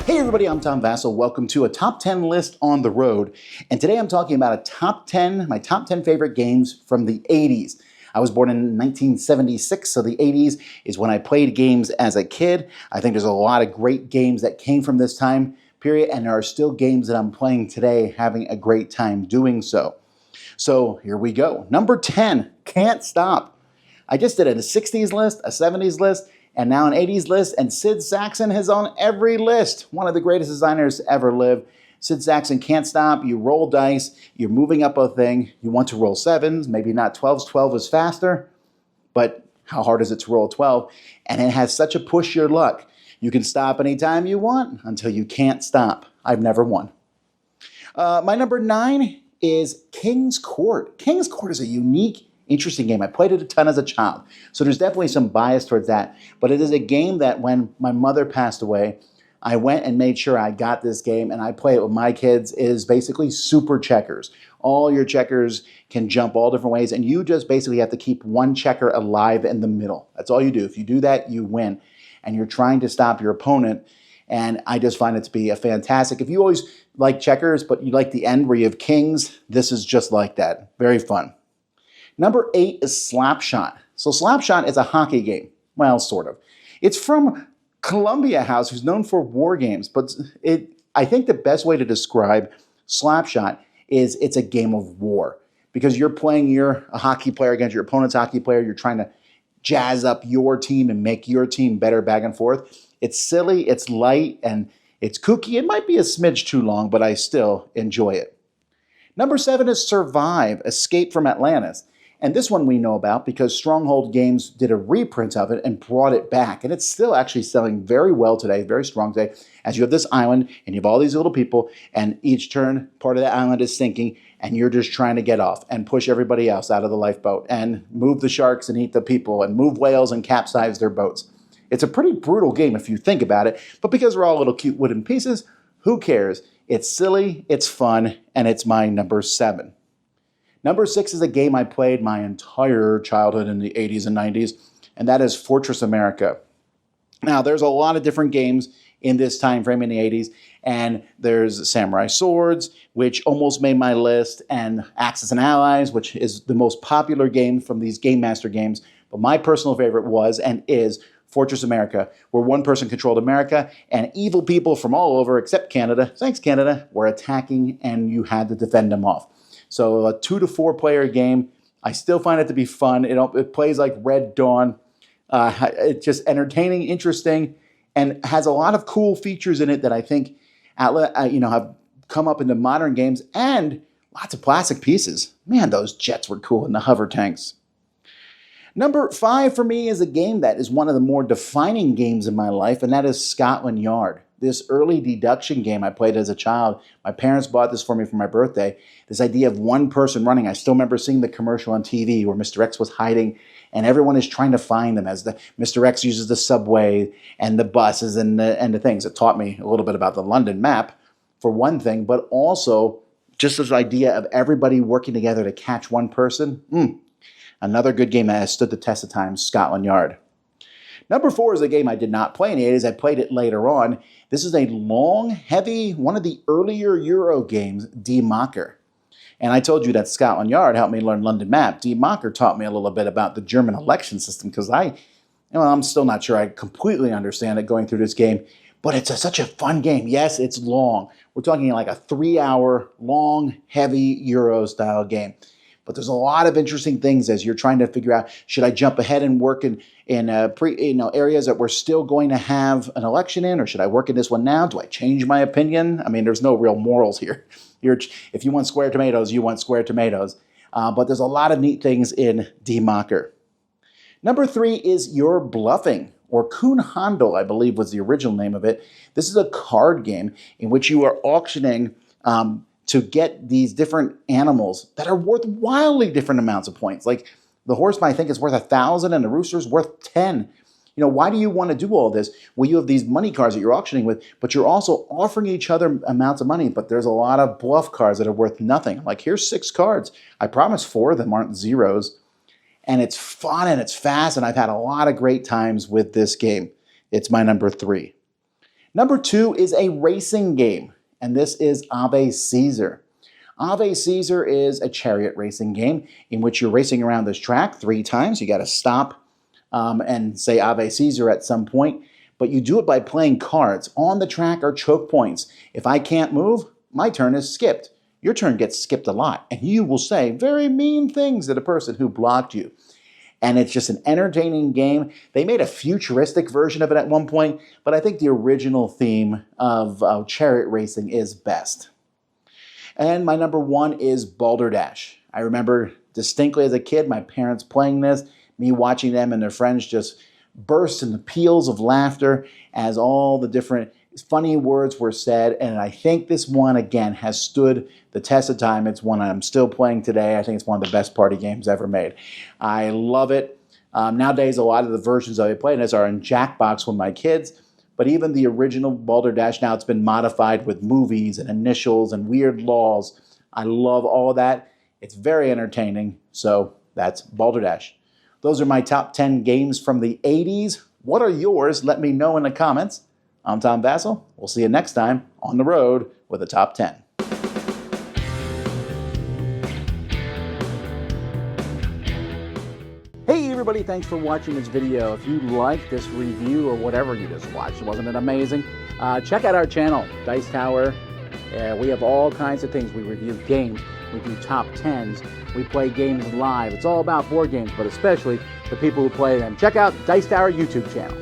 Hey everybody, I'm Tom Vasel. Welcome to a top 10 list on the road. And today I'm talking about my top 10 favorite games from the 80s. I was born in 1976, so the 80s is when I played games as a kid. I think there's a lot of great games that came from this time period, and there are still games that I'm playing today, having a great time doing so. So here we go. Number 10, Can't Stop. I just did a 60s list, a 70s list, and now an 80s list, and Sid Sackson is on every list. One of the greatest designers to ever live. Sid Sackson, Can't Stop. You roll dice, you're moving up a thing, you want to roll sevens, maybe not 12s. 12 is faster, but how hard is it to roll 12? And it has such a push your luck. You can stop anytime you want until you can't stop. I've never won. My number 9 is King's Court. King's Court is a unique, interesting game. I played it a ton as a child, so there's definitely some bias towards that. But it is a game that when my mother passed away, I went and made sure I got this game, and I play it with my kids. It is basically super checkers. All your checkers can jump all different ways, and you just basically have to keep one checker alive in the middle. That's all you do. If you do that, you win. And you're trying to stop your opponent, and I just find it to be a fantastic. If you always like checkers, but you like the end where you have kings, this is just like that. Very fun. Number 8 is Slapshot. So Slapshot is a hockey game. Well, sort of. It's from Columbia House, who's known for war games. But I think the best way to describe Slapshot is it's a game of war. Because you're playing a hockey player against your opponent's hockey player. You're trying to jazz up your team and make your team better back and forth. It's silly, it's light, and it's kooky. It might be a smidge too long, but I still enjoy it. Number 7 is Survive, Escape from Atlantis. And this one we know about because Stronghold Games did a reprint of it and brought it back. And it's still actually selling very well today, very strong today, as you have this island and you have all these little people, and each turn part of the island is sinking, and you're just trying to get off and push everybody else out of the lifeboat and move the sharks and eat the people and move whales and capsize their boats. It's a pretty brutal game if you think about it, but because we're all little cute wooden pieces, who cares? It's silly, it's fun, and it's my number 7. Number 6 is a game I played my entire childhood in the 80s and 90s, and that is Fortress America. Now, there's a lot of different games in this time frame in the 80s, and there's Samurai Swords, which almost made my list, and Axis and Allies, which is the most popular game from these Game Master games. But my personal favorite was and is Fortress America, where one person controlled America, and evil people from all over, except Canada, thanks Canada, were attacking, and you had to defend them off. So a 2 to 4 player game. I still find it to be fun. It plays like Red Dawn. It's just entertaining, interesting, and has a lot of cool features in it that I think have come up into modern games, and lots of plastic pieces. Man, those jets were cool, and the hover tanks. Number 5 for me is a game that is one of the more defining games in my life, and that is Scotland Yard. This early deduction game I played as a child. My parents bought this for me for my birthday. This idea of one person running. I still remember seeing the commercial on TV where Mr. X was hiding and everyone is trying to find them as Mr. X uses the subway and the buses and the things. It taught me a little bit about the London map for one thing, but also just this idea of everybody working together to catch one person. Another good game that has stood the test of time, Scotland Yard. Number 4 is a game I did not play in the 80s. I played it later on. This is a long, heavy, one of the earlier Euro games, Die Macher. And I told you that Scotland Yard helped me learn London map. Die Macher taught me a little bit about the German election system because I'm still not sure I completely understand it going through this game. But it's such a fun game. Yes, it's long. We're talking like a 3-hour, long, heavy Euro-style game. But there's a lot of interesting things as you're trying to figure out, should I jump ahead and work in areas that we're still going to have an election in, or should I work in this one now? Do I change my opinion? I mean, there's no real morals here. If you want square tomatoes, you want square tomatoes. But there's a lot of neat things in Die Macher. Number 3 is You're Bluffing, or Kuhn Handel, I believe was the original name of it. This is a card game in which you are auctioning to get these different animals that are worth wildly different amounts of points. Like the horse, I think, is worth 1,000 and the rooster's worth 10. Why do you want to do all this? Well, you have these money cards that you're auctioning with, but you're also offering each other amounts of money. But there's a lot of bluff cards that are worth nothing. Like, here's 6 cards. I promise 4 of them aren't zeros. And it's fun and it's fast, and I've had a lot of great times with this game. It's my number 3. Number 2 is a racing game, and this is Ave Caesar. Ave Caesar is a chariot racing game in which you're racing around this track 3 times. You got to stop and say Ave Caesar at some point, but you do it by playing cards. On the track are choke points. If I can't move, my turn is skipped. Your turn gets skipped a lot, and you will say very mean things to the person who blocked you. And it's just an entertaining game. They made a futuristic version of it at one point, but I think the original theme of chariot racing is best. And my number 1 is Balderdash. I remember distinctly as a kid my parents playing this, me watching them and their friends just burst into peals of laughter as all the different funny words were said, and I think this one, again, has stood the test of time. It's one I'm still playing today. I think it's one of the best party games ever made. I love it. Nowadays, a lot of the versions I play in this are in Jackbox with my kids, but even the original Balderdash, now it's been modified with movies and initials and weird laws. I love all of that. It's very entertaining, so that's Balderdash. Those are my top 10 games from the 80s. What are yours? Let me know in the comments. I'm Tom Vasel. We'll see you next time on the road with a top 10. Hey everybody, thanks for watching this video. If you liked this review or whatever you just watched, wasn't it amazing? Check out our channel, Dice Tower. We have all kinds of things. We review games, we do top 10s, we play games live. It's all about board games, but especially the people who play them. Check out Dice Tower YouTube channel.